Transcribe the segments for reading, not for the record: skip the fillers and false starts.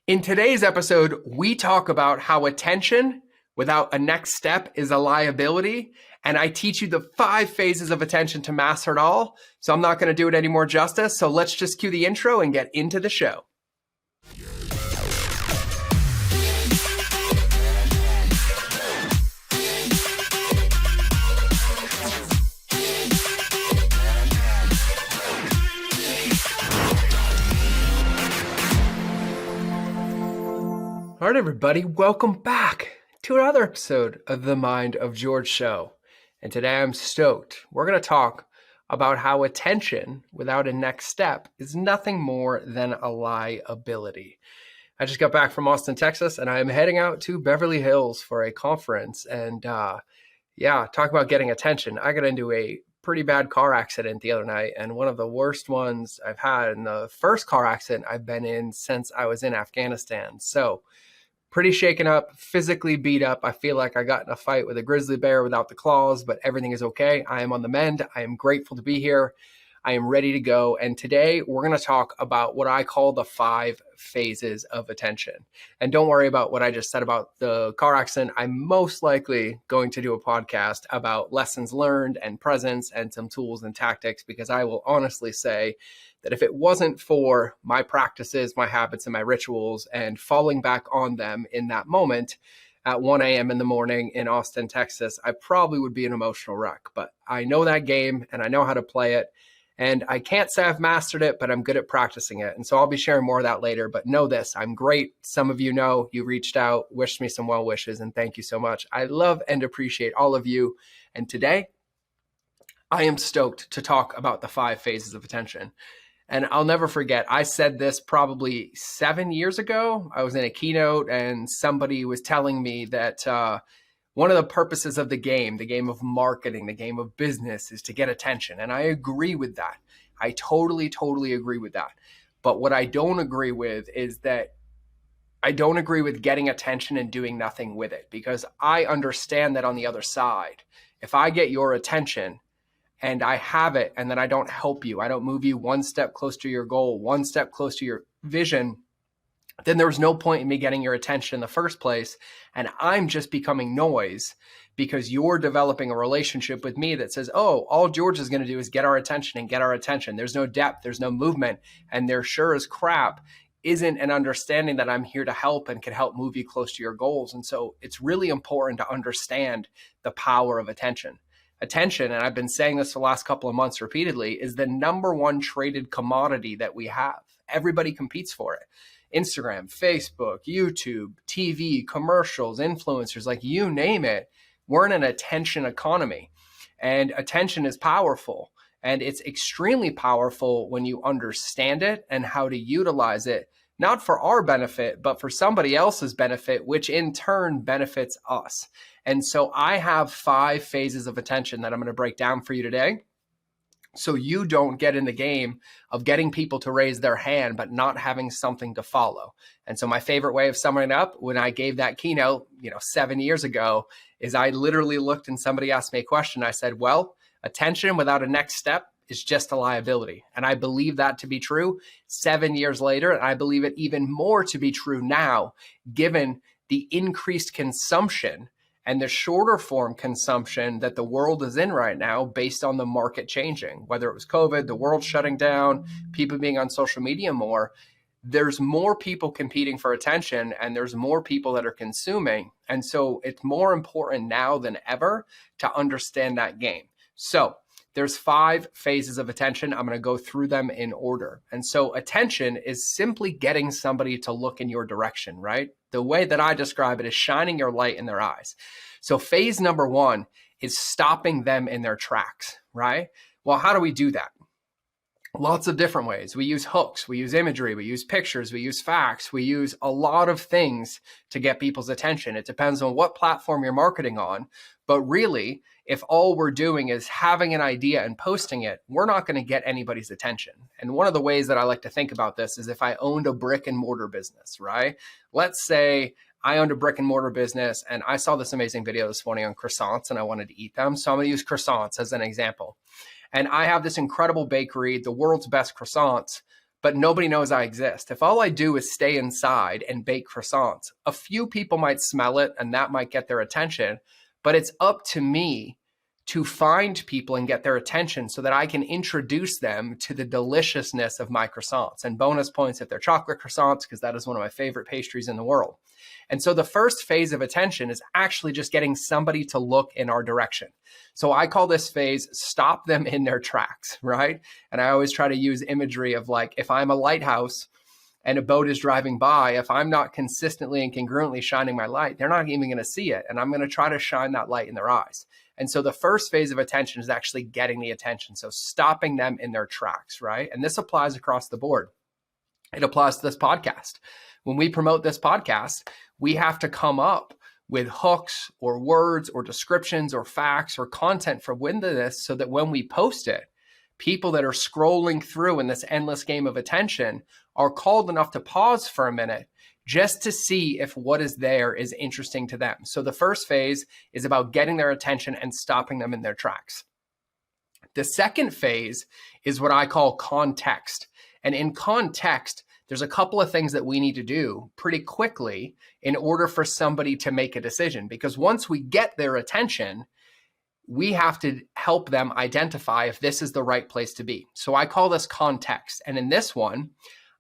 In today's episode, we talk about how attention without a next step is a liability, and I teach you the 5 phases of attention to master it all. So I'm not going to do it any more justice. So let's just cue the intro and get into the show. All right, everybody, welcome back to another episode of the Mind of George show. And today I'm stoked. We're going to talk about how attention without a next step is nothing more than a liability. I just got back from Austin, Texas, and I'm heading out to Beverly Hills for a conference. And talk about getting attention. I got into a pretty bad car accident the other night, and one of the worst ones I've had, and the first car accident I've been in since I was in Afghanistan. So pretty shaken up, physically beat up. I feel like I got in a fight with a grizzly bear without the claws, but everything is okay. I am on the mend. I am grateful to be here. I am ready to go. And today we're going to talk about what I call the 5 phases of attention. And don't worry about what I just said about the car accident. I'm most likely going to do a podcast about lessons learned and presence and some tools and tactics, because I will honestly say that if it wasn't for my practices, my habits, and my rituals and falling back on them in that moment at 1 a.m. in the morning in Austin, Texas, I probably would be an emotional wreck. But I know that game and I know how to play it. And I can't say I've mastered it, but I'm good at practicing it. And so I'll be sharing more of that later. But know this, I'm great. Some of you know, you reached out, wished me some well wishes, and thank you so much. I love and appreciate all of you. And today, I am stoked to talk about the 5 phases of attention. And I'll never forget, I said this probably 7 years ago. I was in a keynote and somebody was telling me that one of the purposes of the game of marketing, the game of business, is to get attention. And I agree with that. I totally agree with that. But what I don't agree with is that I don't agree with getting attention and doing nothing with it, because I understand that on the other side, if I get your attention and I have it and then I don't help you, I don't move you one step closer to your goal, one step closer to your vision, then there was no point in me getting your attention in the first place. And I'm just becoming noise because you're developing a relationship with me that says, oh, all George is going to do is get our attention and get our attention. There's no depth, there's no movement. And there sure as crap isn't an understanding that I'm here to help and can help move you close to your goals. And so it's really important to understand the power of attention. Attention, and I've been saying this the last couple of months repeatedly, is the number one traded commodity that we have. Everybody competes for it. Instagram, Facebook, YouTube, TV, commercials, influencers, like you name it, we're in an attention economy. And attention is powerful. And it's extremely powerful when you understand it and how to utilize it, not for our benefit, but for somebody else's benefit, which in turn benefits us. And so I have 5 phases of attention that I'm going to break down for you today, so you don't get in the game of getting people to raise their hand, but not having something to follow. And so my favorite way of summing it up when I gave that keynote, 7 years ago, is I literally looked and somebody asked me a question. I said, well, attention without a next step is just a liability. And I believe that to be true 7 years later. And I believe it even more to be true now, given the increased consumption and the shorter form consumption that the world is in right now based on the market changing, whether it was COVID, the world shutting down, people being on social media more, there's more people competing for attention and there's more people that are consuming. And so it's more important now than ever to understand that game. So there's 5 phases of attention. I'm going to go through them in order. And so attention is simply getting somebody to look in your direction, right? The way that I describe it is shining your light in their eyes. So phase number 1 is stopping them in their tracks, right? Well, how do we do that? Lots of different ways. We use hooks, we use imagery, we use pictures, we use facts, we use a lot of things to get people's attention. It depends on what platform you're marketing on. But really, if all we're doing is having an idea and posting it, we're not going to get anybody's attention. And one of the ways that I like to think about this is if I owned a brick and mortar business, right? Let's say I owned a brick and mortar business and I saw this amazing video this morning on croissants and I wanted to eat them. So I'm going to use croissants as an example. And I have this incredible bakery, the world's best croissants, but nobody knows I exist. If all I do is stay inside and bake croissants, a few people might smell it and that might get their attention, but it's up to me to find people and get their attention so that I can introduce them to the deliciousness of my croissants. And bonus points if they're chocolate croissants, because that is one of my favorite pastries in the world. And so the first phase of attention is actually just getting somebody to look in our direction. So I call this phase stop them in their tracks, right? And I always try to use imagery of like, if I'm a lighthouse and a boat is driving by, if I'm not consistently and congruently shining my light, they're not even going to see it. And I'm going to try to shine that light in their eyes. And so the first phase of attention is actually getting the attention. So stopping them in their tracks, right? And this applies across the board. It applies to this podcast. When we promote this podcast, we have to come up with hooks or words or descriptions or facts or content for this so that when we post it, people that are scrolling through in this endless game of attention are called enough to pause for a minute just to see if what is there is interesting to them. So the first phase is about getting their attention and stopping them in their tracks. The second phase is what I call context. And in context, there's a couple of things that we need to do pretty quickly in order for somebody to make a decision. Because once we get their attention, we have to help them identify if this is the right place to be. So I call this context. And in this one,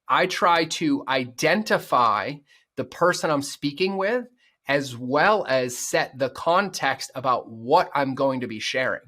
I try to identify the person I'm speaking with, as well as set the context about what I'm going to be sharing.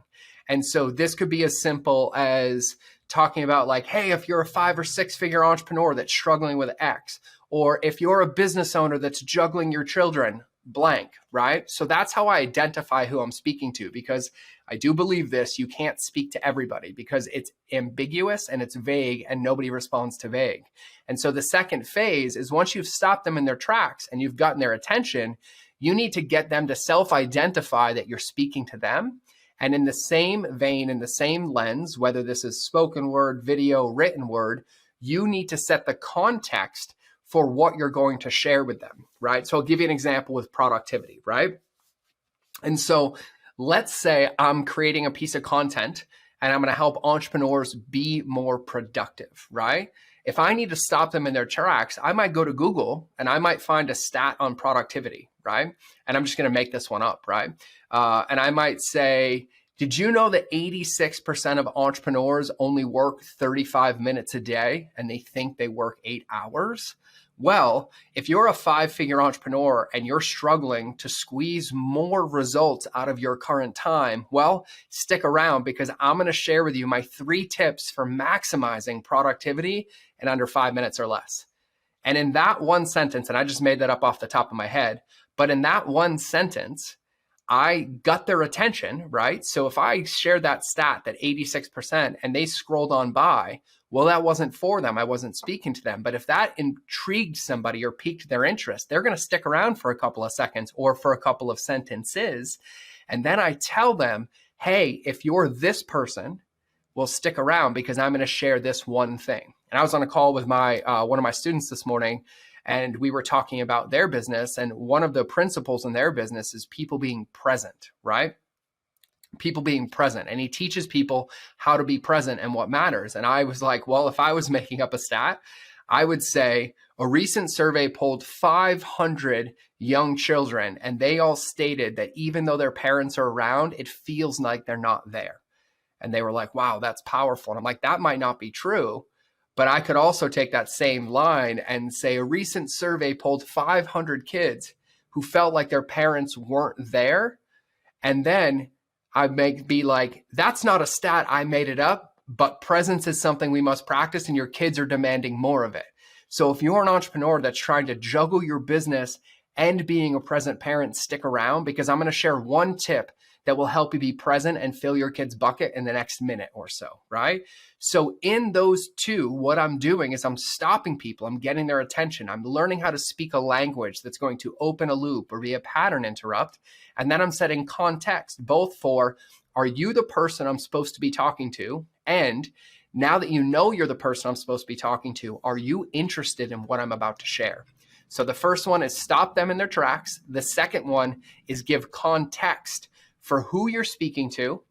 And so this could be as simple as talking about like, hey, if you're a 5 or 6 figure entrepreneur that's struggling with X, or if you're a business owner that's juggling your children, blank, right? So that's how I identify who I'm speaking to, because I do believe this, you can't speak to everybody because it's ambiguous and it's vague and nobody responds to vague. And so the second phase is once you've stopped them in their tracks and you've gotten their attention, you need to get them to self-identify that you're speaking to them. And in the same vein, in the same lens, whether this is spoken word, video, written word, you need to set the context for what you're going to share with them, right? So I'll give you an example with productivity, right? And so let's say I'm creating a piece of content and I'm going to help entrepreneurs be more productive, right? If I need to stop them in their tracks, I might go to Google and I might find a stat on productivity, right? And I'm just going to make this one up, right? And I might say, did you know that 86% of entrepreneurs only work 35 minutes a day and they think they work 8 hours? Well, if you're a 5-figure entrepreneur and you're struggling to squeeze more results out of your current time, well, stick around because I'm going to share with you my 3 tips for maximizing productivity in under 5 minutes or less. And in that one sentence, and I just made that up off the top of my head, but in that one sentence, I got their attention, right? So if I shared that stat, that 86%, and they scrolled on by, well, that wasn't for them. I wasn't speaking to them. But if that intrigued somebody or piqued their interest, they're going to stick around for a couple of seconds or for a couple of sentences. And then I tell them, hey, if you're this person, well, stick around because I'm going to share this one thing. And I was on a call with my one of my students this morning, and we were talking about their business. And one of the principles in their business is people being present, right? People being present. And he teaches people how to be present and what matters. And I was like, well, if I was making up a stat, I would say a recent survey polled 500 young children, and they all stated that even though their parents are around, it feels like they're not there. And they were like, wow, that's powerful. And I'm like, that might not be true. But I could also take that same line and say a recent survey polled 500 kids who felt like their parents weren't there. And then I may be like, that's not a stat, I made it up, but presence is something we must practice and your kids are demanding more of it. So if you're an entrepreneur that's trying to juggle your business and being a present parent, stick around because I'm going to share one tip that will help you be present and fill your kid's bucket in the next minute or so, right? So in those two, what I'm doing is I'm stopping people, I'm getting their attention, I'm learning how to speak a language that's going to open a loop or be a pattern interrupt, and then I'm setting context, both for, are you the person I'm supposed to be talking to? And now that you know you're the person I'm supposed to be talking to, are you interested in what I'm about to share? So the first one is stop them in their tracks. The second one is give context for who you're speaking to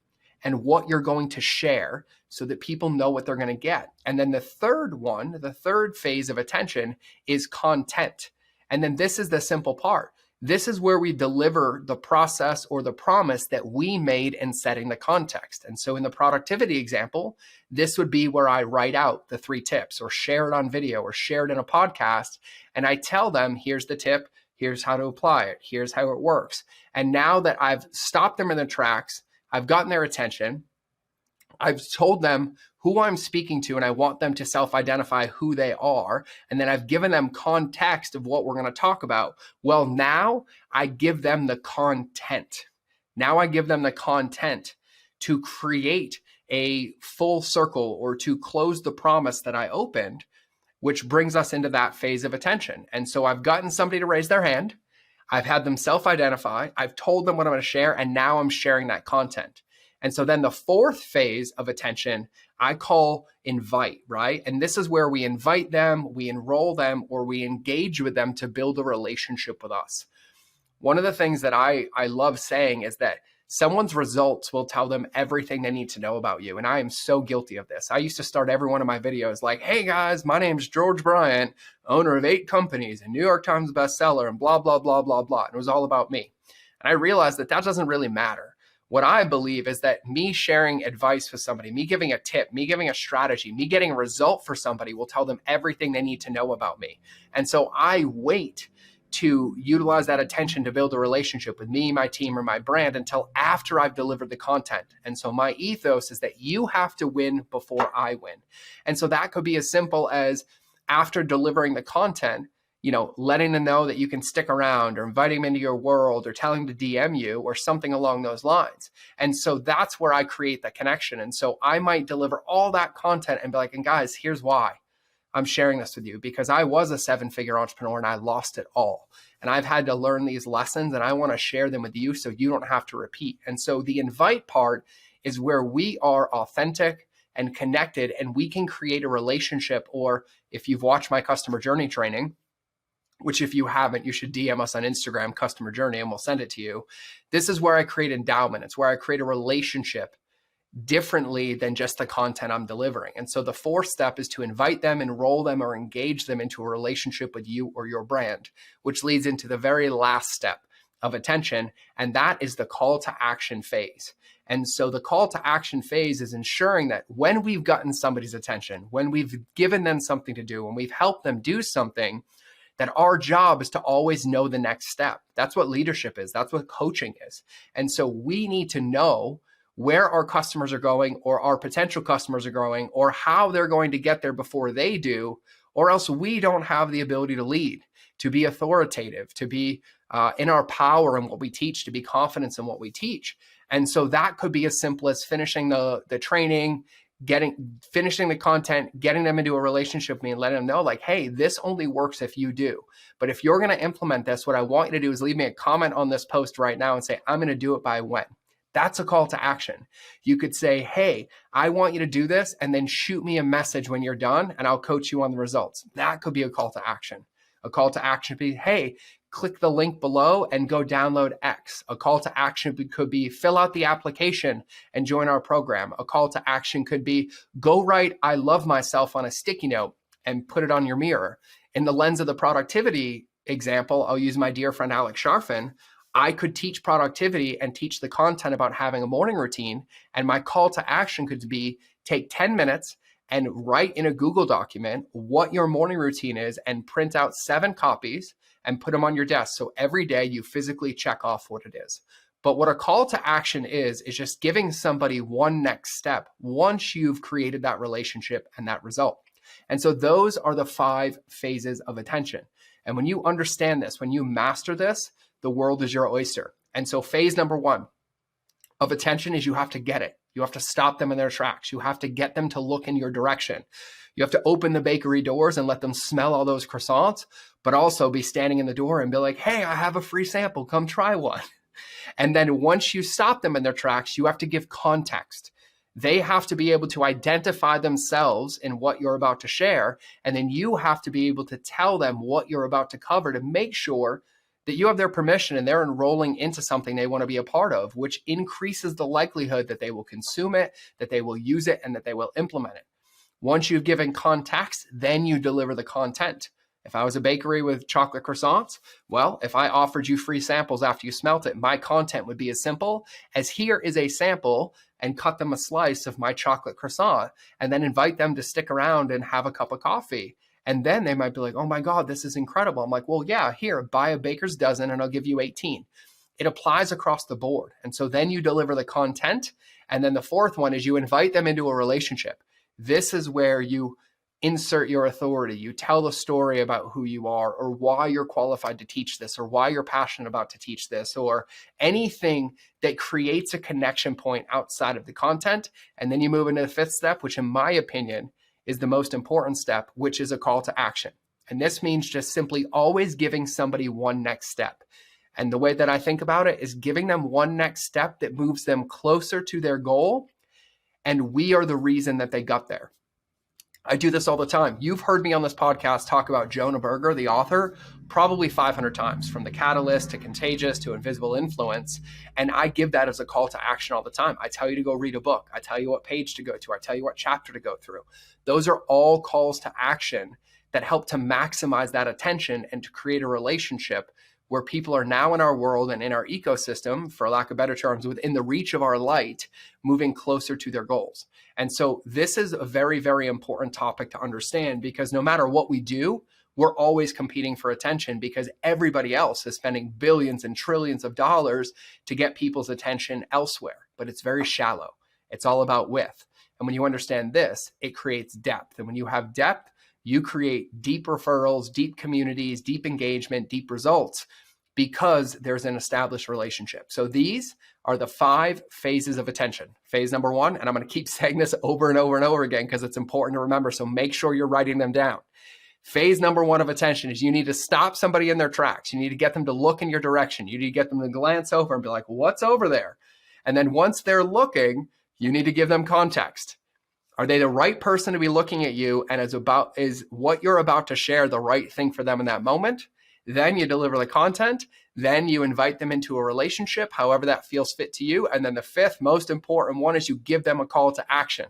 and what you're going to share so that people know what they're going to get. And then the third phase of attention is content. And then this is the simple part. This is where we deliver the process or the promise that we made in setting the context. And so in the productivity example, this would be where I write out the 3 tips or share it on video or share it in a podcast. And I tell them, here's the tip, here's how to apply it, here's how it works. And now that I've stopped them in their tracks, I've gotten their attention, I've told them who I'm speaking to, and I want them to self-identify who they are. And then I've given them context of what we're going to talk about. Well, now I give them the content. Now I give them the content to create a full circle or to close the promise that I opened, which brings us into that phase of attention. And so I've gotten somebody to raise their hand. I've had them self-identify. I've told them what I'm going to share, and now I'm sharing that content. And so then the 4th phase of attention, I call invite, right? And this is where we invite them, we enroll them, or we engage with them to build a relationship with us. One of the things that I love saying is that someone's results will tell them everything they need to know about you. And I am so guilty of this. I used to start every one of my videos like, hey guys, my name's George Bryant, owner of 8 companies and New York Times bestseller and blah, blah, blah, blah, blah. And it was all about me. And I realized that doesn't really matter. What I believe is that me sharing advice with somebody, me giving a tip, me giving a strategy, me getting a result for somebody will tell them everything they need to know about me. And so I wait to utilize that attention to build a relationship with me, my team, or my brand until after I've delivered the content. And so my ethos is that you have to win before I win. And so that could be as simple as after delivering the content, letting them know that you can stick around or inviting them into your world or telling them to DM you or something along those lines. And so that's where I create that connection. And so I might deliver all that content and be like, and guys, here's why I'm sharing this with you, because I was a 7-figure entrepreneur and I lost it all. And I've had to learn these lessons and I want to share them with you so you don't have to repeat. And so the invite part is where we are authentic and connected and we can create a relationship. Or if you've watched my customer journey training, which if you haven't, you should DM us on Instagram, customer journey, and we'll send it to you. This is where I create endowment. It's where I create a relationship differently than just the content I'm delivering. And so the 4th step is to invite them, enroll them, or engage them into a relationship with you or your brand, which leads into the very last step of attention. And that is the call to action phase. And so the call to action phase is ensuring that when we've gotten somebody's attention, when we've given them something to do, when we've helped them do something, that our job is to always know the next step. That's what leadership is. That's what coaching is. And so we need to know where our customers are going or our potential customers are going or how they're going to get there before they do, or else we don't have the ability to lead, to be authoritative, to be in our power in what we teach, to be confident in what we teach. And so that could be as simple as finishing the training, finishing the content, getting them into a relationship with me and letting them know like, hey, this only works if you do. But if you're going to implement this, what I want you to do is leave me a comment on this post right now and say, I'm going to do it by when. That's a call to action. You could say, hey, I want you to do this, and then shoot me a message when you're done and I'll coach you on the results. That could be a call to action. A call to action would be, hey, click the link below and go download X. A call to action could be fill out the application and join our program. A call to action could be go write I love myself on a sticky note and put it on your mirror. In the lens of the productivity example, I'll use my dear friend Alex Sharfin. I could teach productivity and teach the content about having a morning routine. And my call to action could be take 10 minutes and write in a Google document what your morning routine is and print out 7 copies and put them on your desk. So every day you physically check off what it is. But what a call to action is just giving somebody one next step once you've created that relationship and that result. And so those are the 5 phases of attention. And when you understand this, when you master this, the world is your oyster. And so phase number 1 of attention is you have to get it. You have to stop them in their tracks. You have to get them to look in your direction. You have to open the bakery doors and let them smell all those croissants, but also be standing in the door and be like, hey, I have a free sample. Come try one. And then once you stop them in their tracks, you have to give context. They have to be able to identify themselves in what you're about to share. And then you have to be able to tell them what you're about to cover to make sure that you have their permission and they're enrolling into something they want to be a part of, which increases the likelihood that they will consume it, that they will use it, and that they will implement it. Once you've given context, then you deliver the content. If I was a bakery with chocolate croissants, well, if I offered you free samples after you smelt it, my content would be as simple as here is a sample and cut them a slice of my chocolate croissant and then invite them to stick around and have a cup of coffee. And then they might be like, oh my God, this is incredible. I'm like, well, yeah, here, buy a baker's dozen and I'll give you 18. It applies across the board. And so then you deliver the content. And then the fourth one is you invite them into a relationship. This is where you insert your authority. You tell a story about who you are or why you're qualified to teach this or why you're passionate about to teach this or anything that creates a connection point outside of the content. And then you move into the fifth step, which in my opinion is the most important step, which is a call to action. And this means just simply always giving somebody one next step. And the way that I think about it is giving them one next step that moves them closer to their goal. And we are the reason that they got there. I do this all the time. You've heard me on this podcast talk about Jonah Berger, the author, probably 500 times, from The Catalyst to Contagious to Invisible Influence. And I give that as a call to action all the time. I tell you to go read a book. I tell you what page to go to. I tell you what chapter to go through. Those are all calls to action that help to maximize that attention and to create a relationship where people are now in our world and in our ecosystem, for lack of better terms, within the reach of our light, moving closer to their goals. And so this is a very, very important topic to understand because no matter what we do, we're always competing for attention because everybody else is spending billions and trillions of dollars to get people's attention elsewhere. But it's very shallow. It's all about width. And when you understand this, it creates depth. And when you have depth, you create deep referrals, deep communities, deep engagement, deep results because there's an established relationship. So these are the 5 phases of attention. Phase number 1, and I'm going to keep saying this over and over and over again because it's important to remember. So make sure you're writing them down. Phase number 1 of attention is you need to stop somebody in their tracks. You need to get them to look in your direction. You need to get them to glance over and be like, what's over there? And then once they're looking, you need to give them context. Are they the right person to be looking at you? And is what you're about to share the right thing for them in that moment? Then you deliver the content. Then you invite them into a relationship, however that feels fit to you. And then the 5th most important one is you give them a call to action.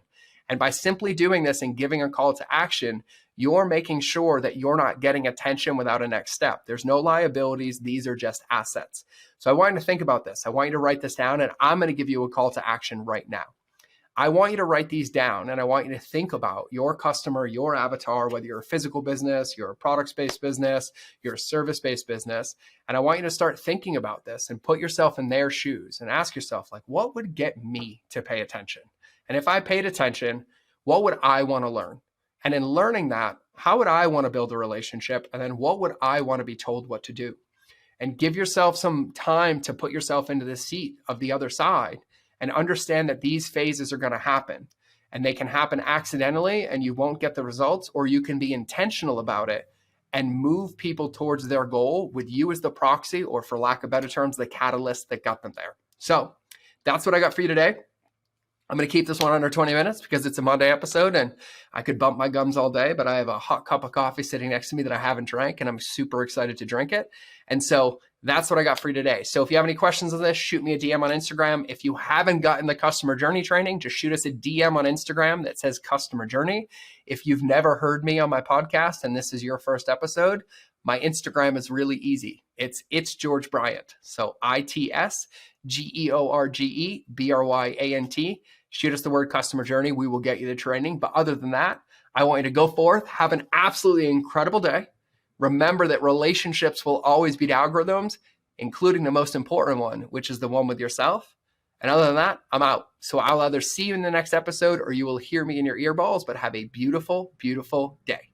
And by simply doing this and giving a call to action, you're making sure that you're not getting attention without a next step. There's no liabilities. These are just assets. So I want you to think about this. I want you to write this down, and I'm going to give you a call to action right now. I want you to write these down and I want you to think about your customer, your avatar, whether you're a physical business, you're a products-based business, you're a service-based business. And I want you to start thinking about this and put yourself in their shoes and ask yourself, like, what would get me to pay attention? And if I paid attention, what would I want to learn? And in learning that, how would I want to build a relationship? And then what would I want to be told what to do? And give yourself some time to put yourself into the seat of the other side and understand that these phases are going to happen and they can happen accidentally and you won't get the results, or you can be intentional about it and move people towards their goal with you as the proxy, or for lack of better terms, the catalyst that got them there. So that's what I got for you today. I'm going to keep this one under 20 minutes because it's a Monday episode and I could bump my gums all day, but I have a hot cup of coffee sitting next to me that I haven't drank and I'm super excited to drink it. And so that's what I got for you today. So if you have any questions on this, shoot me a DM on Instagram. If you haven't gotten the customer journey training, just shoot us a DM on Instagram that says customer journey. If you've never heard me on my podcast and this is your first episode, my Instagram is really easy. It's George Bryant. So ITSGeorgebryant. Shoot us the word customer journey. We will get you the training. But other than that, I want you to go forth, have an absolutely incredible day. Remember that relationships will always beat algorithms, including the most important one, which is the one with yourself. And other than that, I'm out. So I'll either see you in the next episode or you will hear me in your earballs, but have a beautiful, beautiful day.